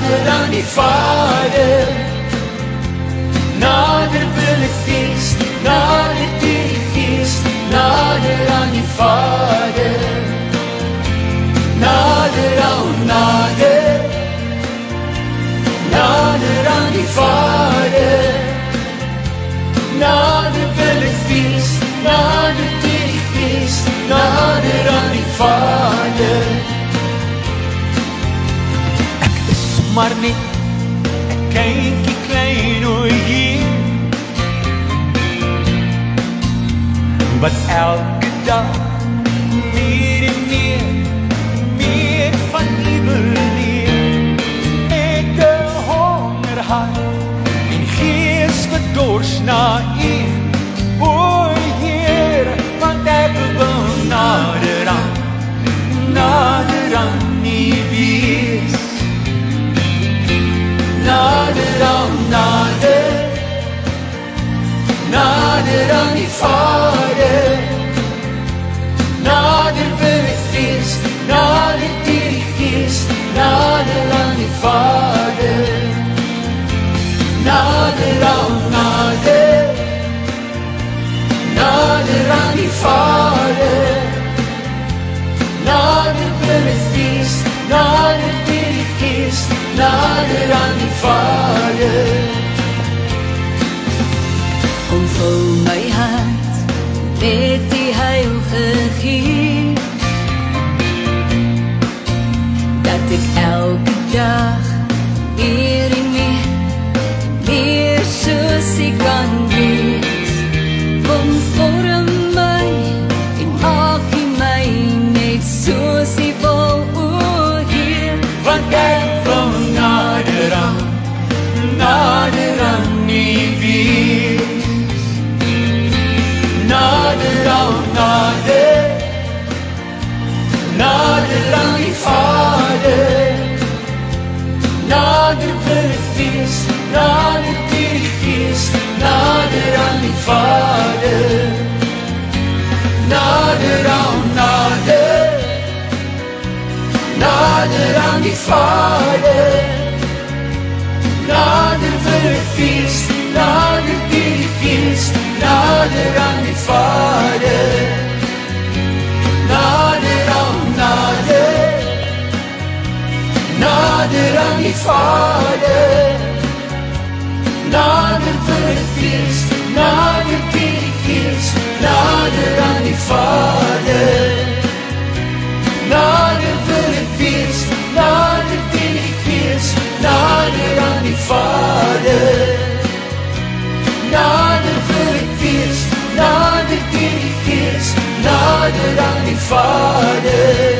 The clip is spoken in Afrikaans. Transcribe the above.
nader aan die Vader, nader wil ek wees, nader deur die Gees, nader aan die Vader, nader aan nader, nader aan die Vader, nader wil ek wees, nader deur die Gees, nader aan die Vader. Ek is maar net 'n kindjie klein o hier, wat elke dag meer en meer van U wil leer. Met 'n hongerhart en gees wat dors na U, o Heer, want ek wil nader aan U wees. Nader aan nader, nader aan die Vader, nader wil ek wees, nader deur die Gees, nader aan die Vader, nader aan nader, nader aan die Vader, nader wil ek wees, nader deur die Gees, nader aan die Vader. Kom vul my hart met die Heilige Gees, dat ek elke dag meer en meer soos U kan wees. Kom vorm my en maak U my net soos U wil, o Heer, Want ek wil nader aan U wees. Nader aan nader, nader aan die Vader, nader wil ek wees, nader deur die Gees, nader aan die Vader, nader aan nader, nader aan die Vader, nader wil ek wees, nader deur die Gees, nader aan die Vader, nader aan nader, nader aan die Vader, nader wil ek wees, nader deur die Gees, nader aan die Vader, nader wil ek wees, nader deur die Gees, nader aan die Vader, nader wil ek wees, nader deur die Gees, nader aan die Vader.